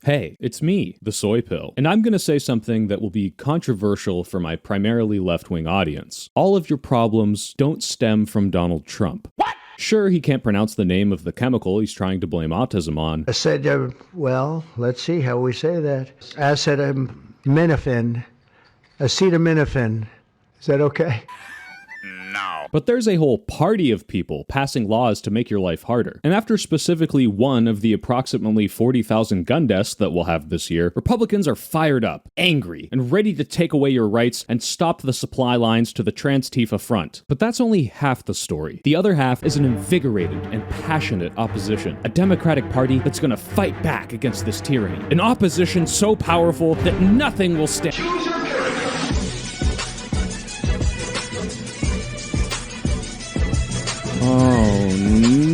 Hey, it's me, the Soy Pill, and I'm going to say something that will be controversial for my primarily left-wing audience. All of your problems don't stem from Donald Trump. What? Sure, he can't pronounce the name of the chemical he's trying to blame autism on. I said, well, let's see how we say that. Acetaminophen. Is that okay? But there's a whole party of people passing laws to make your life harder. And after specifically one of the approximately 40,000 gun deaths that we'll have this year, Republicans are fired up, angry, and ready to take away your rights and stop the supply lines to the Trans-Tifa front. But that's only half the story. The other half is an invigorated and passionate opposition, a Democratic Party that's gonna fight back against this tyranny, an opposition so powerful that nothing will stand. Oh,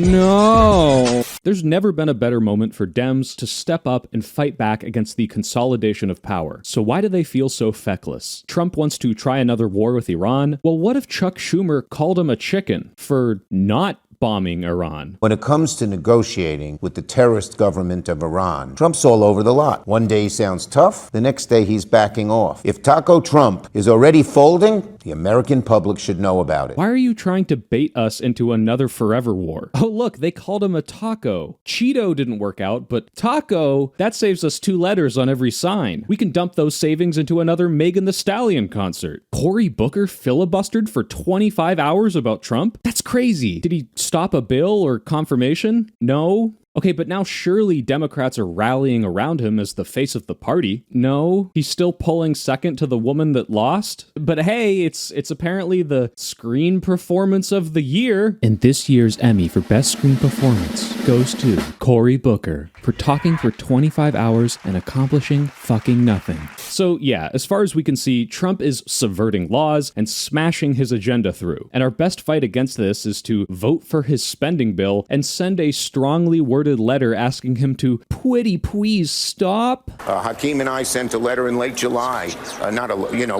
no. There's never been a better moment for Dems to step up and fight back against the consolidation of power. So why do they feel so feckless? Trump wants to try another war with Iran? Well, what if Chuck Schumer called him a chicken for not bombing Iran? When it comes to negotiating with the terrorist government of Iran, Trump's all over the lot. One day he sounds tough, the next day he's backing off. If Taco Trump is already folding, the American public should know about it. Why are you trying to bait us into another forever war? Oh look, they called him a taco. Cheeto didn't work out, but taco, that saves us 2 letters on every sign. We can dump those savings into another Megan Thee Stallion concert. Cory Booker filibustered for 25 hours about Trump? That's crazy. Did he stop a bill or confirmation? No. Okay, but now surely Democrats are rallying around him as the face of the party. No, he's still pulling second to the woman that lost. But hey, it's apparently the screen performance of the year. And this year's Emmy for Best Screen Performance goes to Cory Booker for talking for 25 hours and accomplishing fucking nothing. So yeah, as far as we can see, Trump is subverting laws and smashing his agenda through. And our best fight against this is to vote for his spending bill and send a strongly worded letter asking him to please stop. Hakeem and I sent a letter in late July.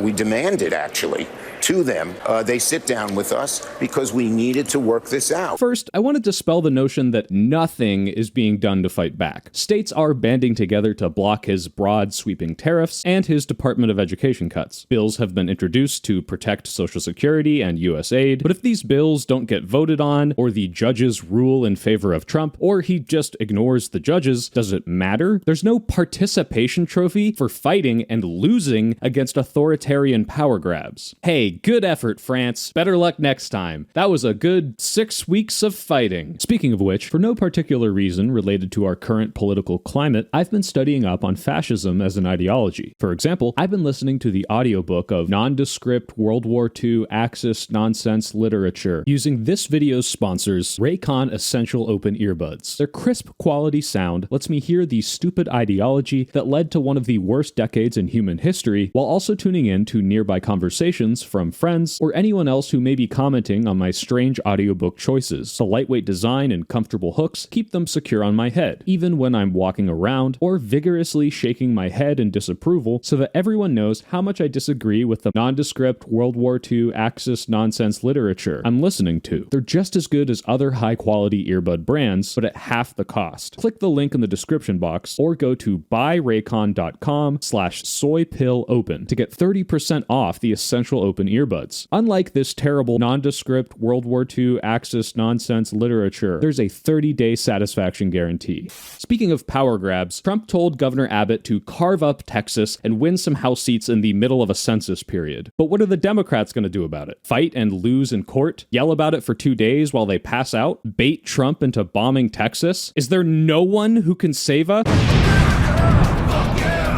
We demanded actually to them. They sit down with us because we needed to work this out. First, I want to dispel the notion that nothing is being done to fight back. States are banding together to block his broad, sweeping tariffs and his Department of Education cuts. Bills have been introduced to protect Social Security and U.S. aid, but if these bills don't get voted on, or the judges rule in favor of Trump, or he just ignores the judges, does it matter? There's no participation trophy for fighting and losing against authoritarian power grabs. Hey, good effort, France. Better luck next time. That was a good 6 weeks of fighting. Speaking of which, for no particular reason related to our current political climate, I've been studying up on fascism as an ideology. For example, I've been listening to the audiobook of Nondescript World War II Axis Nonsense Literature using this video's sponsors, Raycon Essential Open Earbuds. Their crisp quality sound lets me hear the stupid ideology that led to one of the worst decades in human history, while also tuning in to nearby conversations from friends or anyone else who may be commenting on my strange audiobook choices. The lightweight design and comfortable hooks keep them secure on my head, even when I'm walking around or vigorously shaking my head in disapproval so that everyone knows how much I disagree with the nondescript World War II Axis nonsense literature I'm listening to. They're just as good as other high-quality earbud brands, but at half the cost. Click the link in the description box or go to buyraycon.com/soypillopen to get 30% off the Essential Open earbuds. Unlike this terrible nondescript World War II Axis nonsense literature, there's a 30-day satisfaction guarantee. Speaking of power grabs, Trump told Governor Abbott to carve up Texas and win some House seats in the middle of a census period. But what are the Democrats going to do about it? Fight and lose in court? Yell about it for 2 days while they pass out? Bait Trump into bombing Texas? Is there no one who can save us?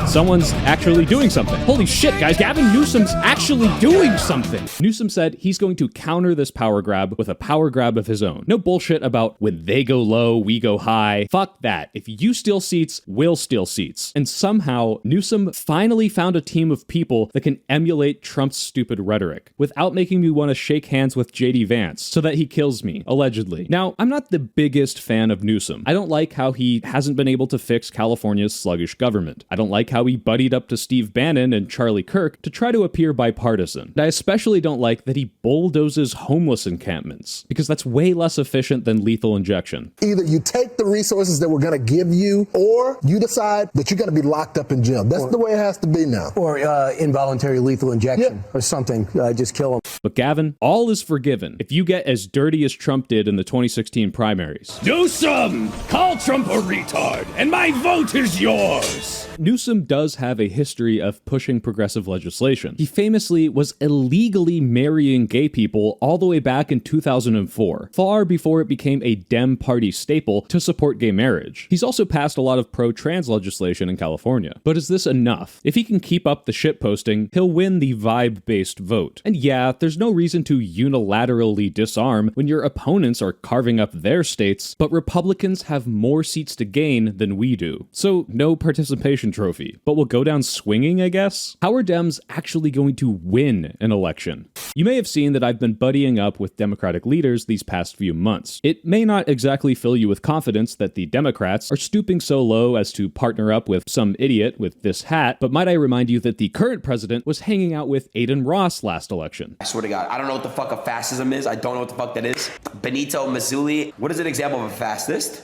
Someone's actually doing something. Holy shit, guys, Gavin Newsom's actually doing something. Newsom said he's going to counter this power grab with a power grab of his own. No bullshit about when they go low, we go high. Fuck that. If you steal seats, we'll steal seats. And somehow, Newsom finally found a team of people that can emulate Trump's stupid rhetoric without making me want to shake hands with JD Vance so that he kills me, allegedly. Now, I'm not the biggest fan of Newsom. I don't like how he hasn't been able to fix California's sluggish government. I don't like how he buddied up to Steve Bannon and Charlie Kirk to try to appear bipartisan. And I especially don't like that he bulldozes homeless encampments, because that's way less efficient than lethal injection. Either you take the resources that we're going to give you, or you decide that you're going to be locked up in jail. That's the way it has to be now. Or involuntary lethal injection or something. Just kill them. But Gavin, all is forgiven if you get as dirty as Trump did in the 2016 primaries. Newsom! Call Trump a retard, and my vote is yours! Newsom does have a history of pushing progressive legislation. He famously was illegally marrying gay people all the way back in 2004, far before it became a Dem Party staple to support gay marriage. He's also passed a lot of pro-trans legislation in California. But is this enough? If he can keep up the shitposting, he'll win the vibe-based vote. And yeah, there's no reason to unilaterally disarm when your opponents are carving up their states, but Republicans have more seats to gain than we do. So no participation trophy, but we'll go down swinging, I guess? How are Dems actually going to win an election? You may have seen that I've been buddying up with Democratic leaders these past few months. It may not exactly fill you with confidence that the Democrats are stooping so low as to partner up with some idiot with this hat, but might I remind you that the current president was hanging out with Aiden Ross last election. I swear to God, I don't know what the fuck a fascism is. I don't know what the fuck that is. Benito Mussolini, what is an example of a fascist?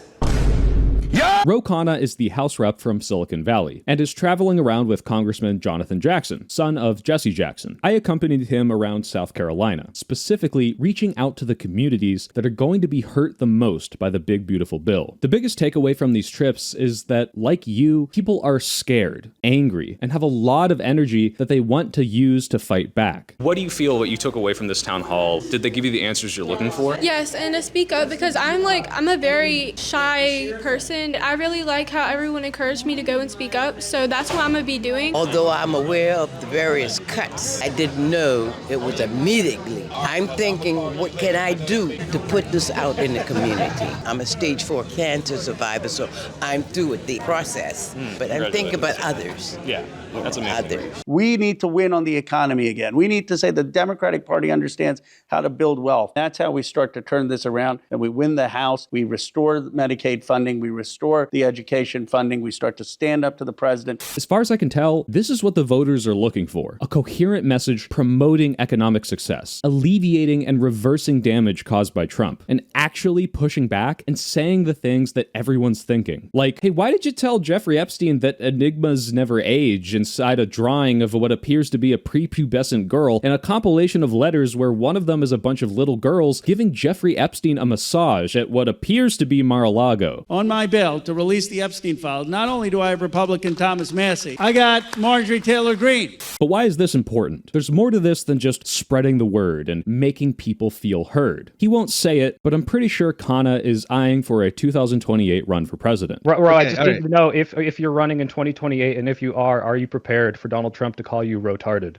Ro Khanna is the House rep from Silicon Valley and is traveling around with Congressman Jonathan Jackson, son of Jesse Jackson. I accompanied him around South Carolina, specifically reaching out to the communities that are going to be hurt the most by the big beautiful bill. The biggest takeaway from these trips is that, like you, people are scared, angry, and have a lot of energy that they want to use to fight back. What do you feel what you took away from this town hall? Did they give you the answers you're looking for? Yes, and to speak up, because I'm a very shy person. I really like how everyone encouraged me to go and speak up, so that's what I'm going to be doing. Although I'm aware of the various cuts, I didn't know it was immediately. I'm thinking, what can I do to put this out in the community? I'm a stage 4 cancer survivor, so I'm through with the process. But I'm thinking about others. Yeah, that's amazing. Others. We need to win on the economy again. We need to say the Democratic Party understands how to build wealth. That's how we start to turn this around, and we win the House. We restore Medicaid funding. We restore the education funding. We start to stand up to the president. As far as I can tell, this is what the voters are looking for. A coherent message promoting economic success, alleviating and reversing damage caused by Trump, and actually pushing back and saying the things that everyone's thinking. Like, hey, why did you tell Jeffrey Epstein that enigmas never age inside a drawing of what appears to be a prepubescent girl and a compilation of letters where one of them is a bunch of little girls giving Jeffrey Epstein a massage at what appears to be Mar-a-Lago? On my bill to release the Epstein files, not only do I have Republican Thomas Massie, I got Marjorie Taylor Greene. But why is this important? There's more to this than just spreading the word and making people feel heard. He won't say it, but I'm pretty sure Khanna is eyeing for a 2028 run for president. Right, I just need to know if you're running in 2028, and if you are you prepared for Donald Trump to call you rotarded?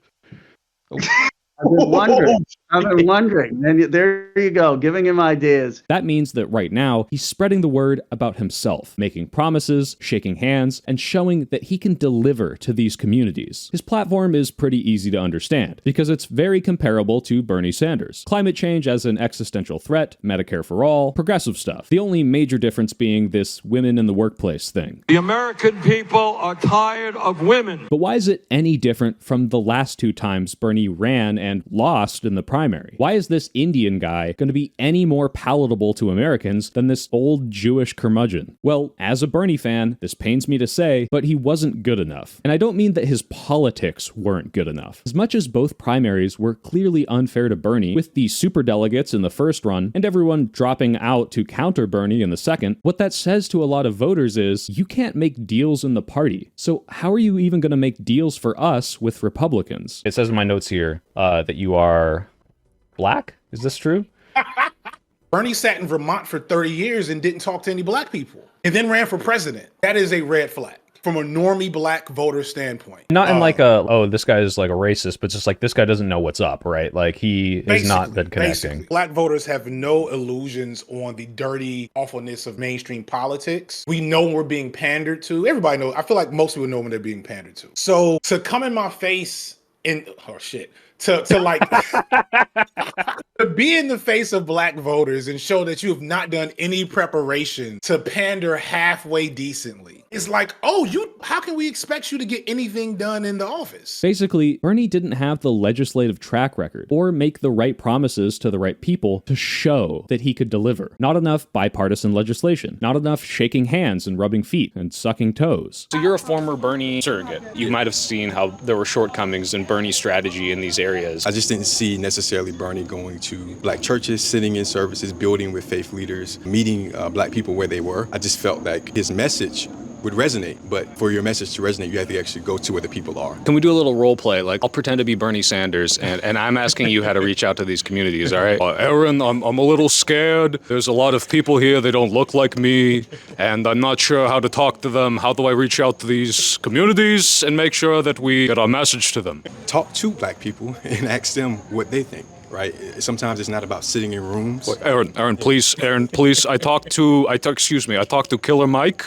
I've been wondering. And there you go, giving him ideas. That means that right now, he's spreading the word about himself, making promises, shaking hands, and showing that he can deliver to these communities. His platform is pretty easy to understand, because it's very comparable to Bernie Sanders. Climate change as an existential threat, Medicare for all, progressive stuff. The only major difference being this women in the workplace thing. The American people are tired of women. But why is it any different from the last two times Bernie ran and lost in the primary? Why is this Indian guy going to be any more palatable to Americans than this old Jewish curmudgeon? Well, as a Bernie fan, this pains me to say, but he wasn't good enough. And I don't mean that his politics weren't good enough. As much as both primaries were clearly unfair to Bernie, with the superdelegates in the first run and everyone dropping out to counter Bernie in the second, what that says to a lot of voters is you can't make deals in the party. So how are you even going to make deals for us with Republicans? It says in my notes here that you are black. Is this true? Bernie sat in Vermont for 30 years and didn't talk to any black people and then ran for president. That is a red flag from a normie black voter standpoint. Not in like this guy is like a racist, but just like this guy doesn't know what's up, right? Like he is not that connecting. Black voters have no illusions on the dirty awfulness of mainstream politics. We know we're being pandered to. Everybody knows. I feel like most people know when they're being pandered to. So to come in my face to like to be in the face of black voters and show that you have not done any preparation to pander halfway decently. It's like, oh, how can we expect you to get anything done in the office? Basically, Bernie didn't have the legislative track record or make the right promises to the right people to show that he could deliver. Not enough bipartisan legislation, not enough shaking hands and rubbing feet and sucking toes. So you're a former Bernie surrogate. You might have seen how there were shortcomings in Bernie's strategy in these areas. I just didn't see necessarily Bernie going to black churches, sitting in services, building with faith leaders, meeting black people where they were. I just felt like his message would resonate, but for your message to resonate, you have to actually go to where the people are. Can we do a little role play? Like, I'll pretend to be Bernie Sanders, and I'm asking you how to reach out to these communities, all right? Aaron, I'm a little scared. There's a lot of people here, they don't look like me, and I'm not sure how to talk to them. How do I reach out to these communities and make sure that we get our message to them? Talk to black people and ask them what they think. Right. Sometimes it's not about sitting in rooms. Aaron, please. I talked to Killer Mike.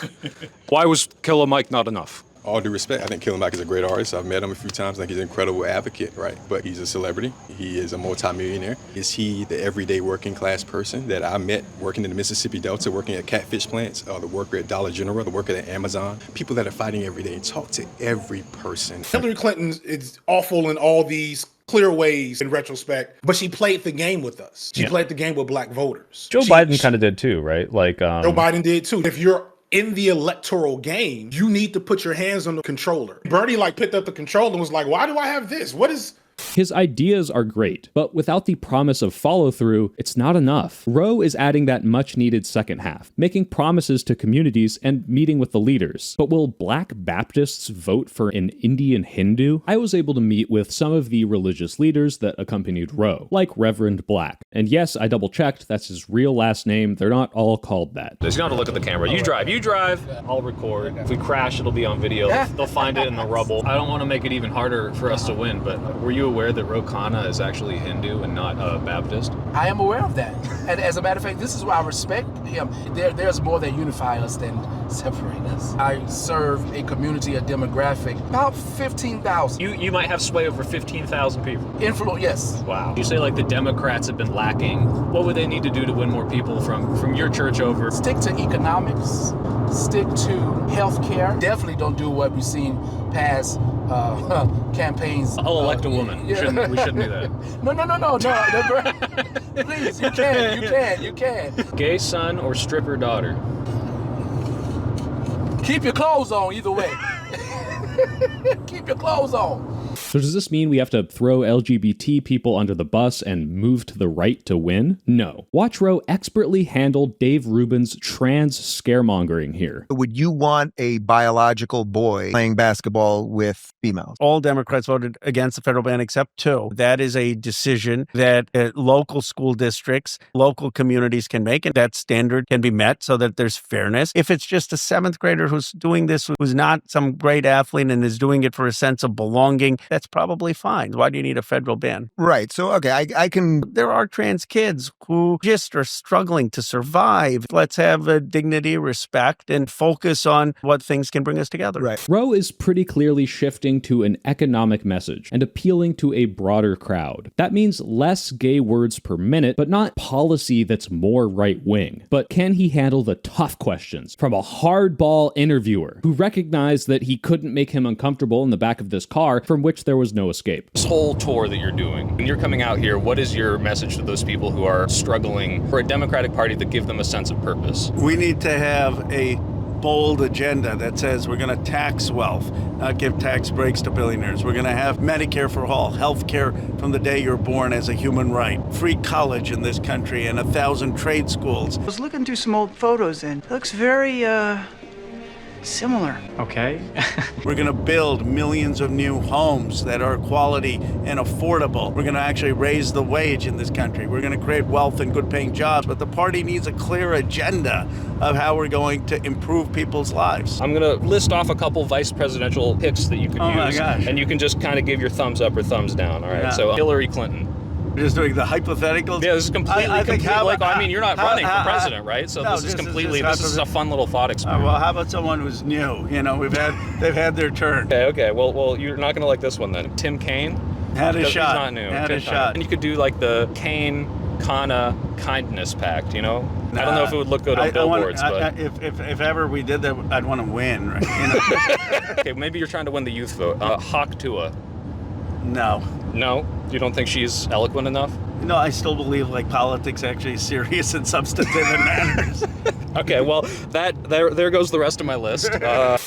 Why was Killer Mike not enough? All due respect, I think Killer Mike is a great artist. I've met him a few times. I think he's an incredible advocate, right? But he's a celebrity. He is a multimillionaire. Is he the everyday working class person that I met working in the Mississippi Delta, working at catfish plants, the worker at Dollar General, the worker at Amazon? People that are fighting every day. Talk to every person. Hillary Clinton is awful in all these clear ways in retrospect, but she played the game with us. She played the game with black voters. Joe Biden kind of did too, right? Like Joe Biden did too. If you're in the electoral game, you need to put your hands on the controller. Bernie picked up the controller and was like, why do I have this? What is... His ideas are great, but without the promise of follow-through, it's not enough. Roe is adding that much-needed second half, making promises to communities and meeting with the leaders. But will Black Baptists vote for an Indian Hindu? I was able to meet with some of the religious leaders that accompanied Roe, like Reverend Black. And yes, I double-checked, that's his real last name. They're not all called that. You don't have to look at the camera. You drive, I'll record. If we crash, it'll be on video. They'll find it in the rubble. I don't want to make it even harder for us to win, but were you aware that Ro Khanna is actually Hindu and not Baptist? I am aware of that. And as a matter of fact, this is why I respect him. There's more that unify us than separate us. I serve a community, a demographic, about 15,000. You might have sway over 15,000 people. Influence, yes. Wow. You say like the Democrats have been lacking. What would they need to do to win more people from your church over? Stick to economics, stick to healthcare. Definitely don't do what we've seen past campaigns. I'll elect a woman. We shouldn't do that. No. Please, you can. Gay son or stripper daughter? Keep your clothes on either way. Keep your clothes on. So does this mean we have to throw LGBT people under the bus and move to the right to win? No. Watch Roe expertly handle Dave Rubin's trans scaremongering here. Would you want a biological boy playing basketball with females? All Democrats voted against the federal ban except two. That is a decision that local school districts, local communities can make, and that standard can be met so that there's fairness. If it's just a seventh grader who's doing this, who's not some great athlete and is doing it for a sense of belonging, that's probably fine. Why do you need a federal ban? Right. So, okay, I can... There are trans kids who just are struggling to survive. Let's have a dignity, respect, and focus on what things can bring us together. Right. Roe is pretty clearly shifting to an economic message and appealing to a broader crowd. That means less gay words per minute, but not policy that's more right-wing. But can he handle the tough questions from a hardball interviewer who recognized that he couldn't make him uncomfortable in the back of this car from which there was no escape? This whole tour that you're doing, when you're coming out here, what is your message to those people who are struggling for a Democratic Party that give them a sense of purpose? We need to have a bold agenda that says we're going to tax wealth, not give tax breaks to billionaires. We're going to have Medicare for all, health care from the day you're born as a human right, free college in this country, and 1,000 trade schools. I was looking through some old photos and it looks very, similar. Okay. We're going to build millions of new homes that are quality and affordable. We're going to actually raise the wage in this country. We're going to create wealth and good paying jobs, but the party needs a clear agenda of how we're going to improve people's lives. I'm going to list off a couple vice presidential picks that you could use. My gosh. And you can just kind of give your thumbs up or thumbs down. All right. Yeah. So Hillary Clinton. We're just doing the hypotheticals? Yeah, this is completely, you're not running for president, right? So this is a fun little thought experiment. Well, how about someone who's new? You know, they've had their turn. Okay. Well, you're not going to like this one then. Tim Kaine. Had a Because shot. He's not new. Had a Good shot. time. And you could do like the Kane Kana kindness pact, you know? I don't know if it would look good on billboards, but if ever we did that, I'd want to win, right? You know? okay, maybe you're trying to win the youth vote. Hawk Tua. No. No? You don't think she's eloquent enough? No, I still believe like politics actually is serious and substantive and matters. Okay, well, there goes the rest of my list.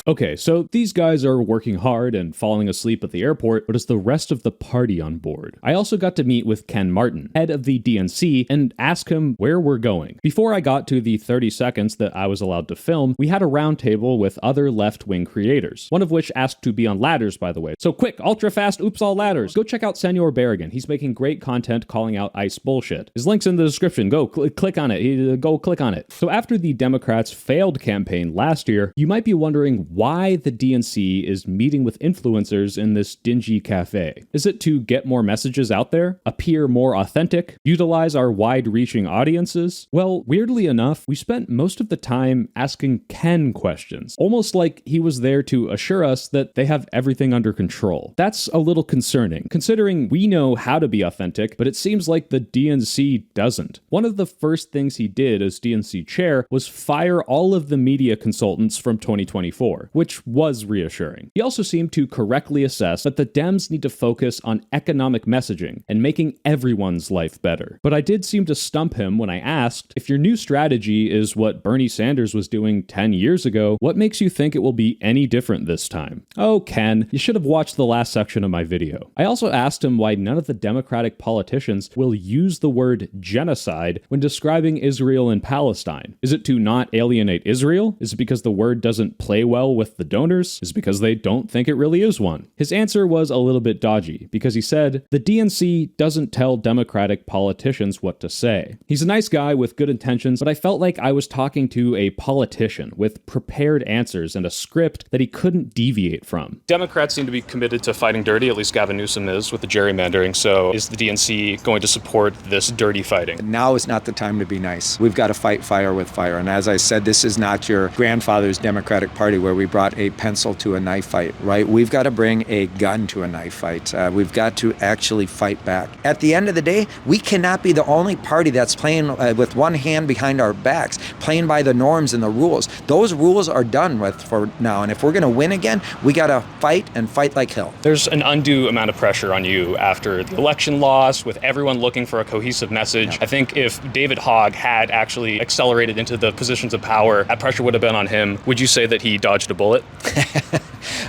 Okay, so these guys are working hard and falling asleep at the airport, but is the rest of the party on board? I also got to meet with Ken Martin, head of the DNC, and ask him where we're going. Before I got to the 30 seconds that I was allowed to film, we had a roundtable with other left-wing creators, one of which asked to be on Ladders, by the way. So quick, ultra-fast, oops, all Ladders. Go check out Senor Berrigan. He's making great content calling out ICE bullshit. His link's in the description. Go click on it. Go click on it. So after the Democrats' failed campaign last year, you might be wondering why the DNC is meeting with influencers in this dingy cafe. Is it to get more messages out there? Appear more authentic? Utilize our wide-reaching audiences? Well, weirdly enough, we spent most of the time asking Ken questions, almost like he was there to assure us that they have everything under control. That's a little concerning, considering we know how to be authentic, but it seems like the DNC doesn't. One of the first things he did as DNC chair was fire all of the media consultants from 2024, which was reassuring. He also seemed to correctly assess that the Dems need to focus on economic messaging and making everyone's life better. But I did seem to stump him when I asked, if your new strategy is what Bernie Sanders was doing 10 years ago, what makes you think it will be any different this time? Oh, Ken, you should have watched the last section of my video. I also asked him why none of the Democratic politicians will use the word genocide when describing Israel and Palestine. Is it to not alienate Israel? Is it because the word doesn't play well with the donors? Is it because they don't think it really is one? His answer was a little bit dodgy, because he said, the DNC doesn't tell Democratic politicians what to say. He's a nice guy with good intentions, but I felt like I was talking to a politician with prepared answers and a script that he couldn't deviate from. Democrats seem to be committed to fighting dirty, at least Gavin Newsom is, with the gerrymandering, so is the DNC going to support this dirty fighting? Now is not the time to be nice. We've got to fight fire with fire. And as I said, this is not your grandfather's Democratic Party where we brought a pencil to a knife fight, right? We've got to bring a gun to a knife fight. We've got to actually fight back. At the end of the day, we cannot be the only party that's playing with one hand behind our backs, playing by the norms and the rules. Those rules are done with for now. And if we're going to win again, we got to fight and fight like hell. There's an undue amount of pressure on you after the election loss, with everyone looking for a cohesive message. Yeah. I think if David Hogg had actually accelerated into the positions of power, that pressure would have been on him. Would you say that he dodged a bullet?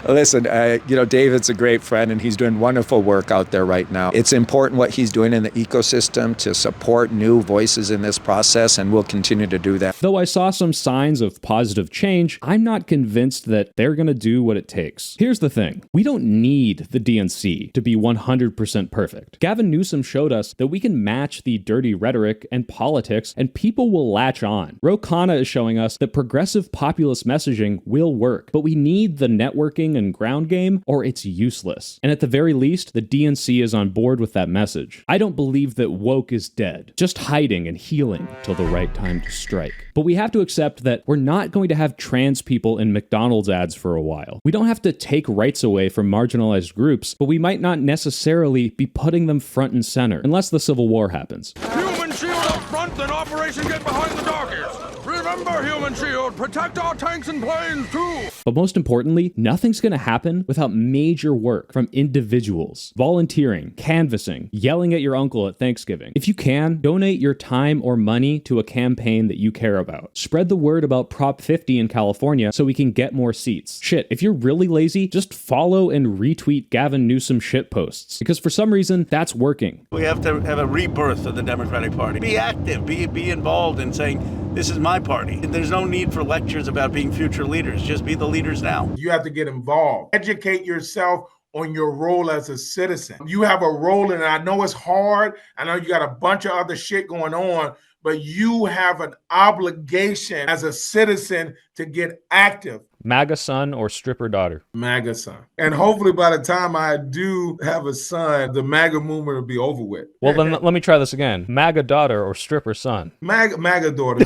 Listen, David's a great friend and he's doing wonderful work out there right now. It's important what he's doing in the ecosystem to support new voices in this process, and we'll continue to do that. Though I saw some signs of positive change, I'm not convinced that they're going to do what it takes. Here's the thing. We don't need the DNC to be 100% perfect. Gavin Newsom showed us that we can match the dirty rhetoric and politics, and people will latch on. Ro Khanna is showing us that progressive populist messaging will work, but we need the networking and ground game, or it's useless. And at the very least, the DNC is on board with that message. I don't believe that woke is dead, just hiding and healing till the right time to strike. But we have to accept that we're not going to have trans people in McDonald's ads for a while. We don't have to take rights away from marginalized groups, but we might not necessarily be putting them front and center, unless the Civil War happens. Human Shield up front, then Operation Get Behind the Darkest. Remember, Human Shield, protect our tanks and planes too. But most importantly, nothing's going to happen without major work from individuals, volunteering, canvassing, yelling at your uncle at Thanksgiving. If you can, donate your time or money to a campaign that you care about. Spread the word about Prop 50 in California so we can get more seats. Shit, if you're really lazy, just follow and retweet Gavin Newsom shit posts, because for some reason, that's working. We have to have a rebirth of the Democratic Party. Be active, be involved in saying, this is my party. There's no need for lectures about being future leaders. Just be the leaders now. You have to get involved. Educate yourself on your role as a citizen. You have a role, and I know it's hard. I know you got a bunch of other shit going on, but you have an obligation as a citizen to get active. MAGA son or stripper daughter? MAGA son. And hopefully by the time I do have a son, the MAGA movement will be over with. Well, then let me try this again. MAGA daughter or stripper son? MAGA daughter.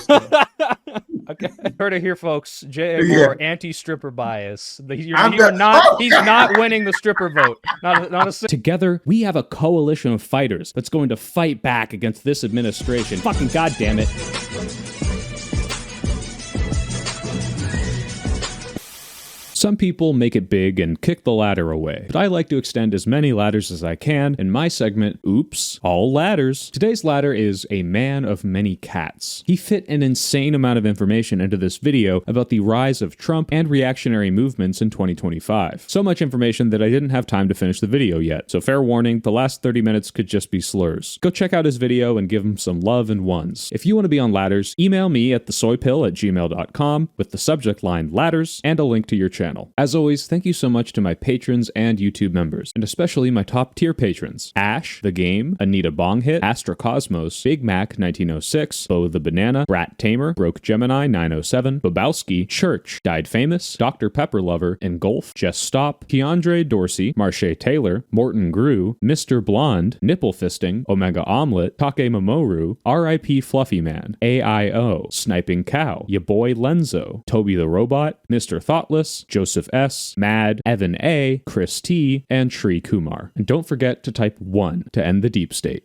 Okay. Heard it here, folks. J.A. Yeah. Moore, anti-stripper bias. He's not winning the stripper vote. Not a Together, we have a coalition of fighters that's going to fight back against this administration. Fucking goddamn it. Some people make it big and kick the ladder away, but I like to extend as many ladders as I can in my segment, Oops, All Ladders. Today's ladder is a man of many cats. He fit an insane amount of information into this video about the rise of Trump and reactionary movements in 2025. So much information that I didn't have time to finish the video yet, so fair warning, the last 30 minutes could just be slurs. Go check out his video and give him some love and ones. If you want to be on ladders, email me at thesoypill@gmail.com with the subject line ladders and a link to your channel. As always, thank you so much to my patrons and YouTube members, and especially my top tier patrons: Ash, The Game, Anita Bonghit, Astra Cosmos, Big Mac 1906, Bo the Banana, Brat Tamer, Broke Gemini 907, Babowski, Church, Died Famous, Dr. Pepper Lover, Engulf, Just Stop, Keandre Dorsey, Marche Taylor, Morton Grew, Mr. Blonde, Nipple Fisting, Omega Omelet, Take Momoru, R.I.P. Fluffy Man, AIO, Sniping Cow, Ya Boy Lenzo, Toby the Robot, Mr. Thoughtless, Joseph S., Mad, Evan A., Chris T., and Shri Kumar. And don't forget to type 1 to end the deep state.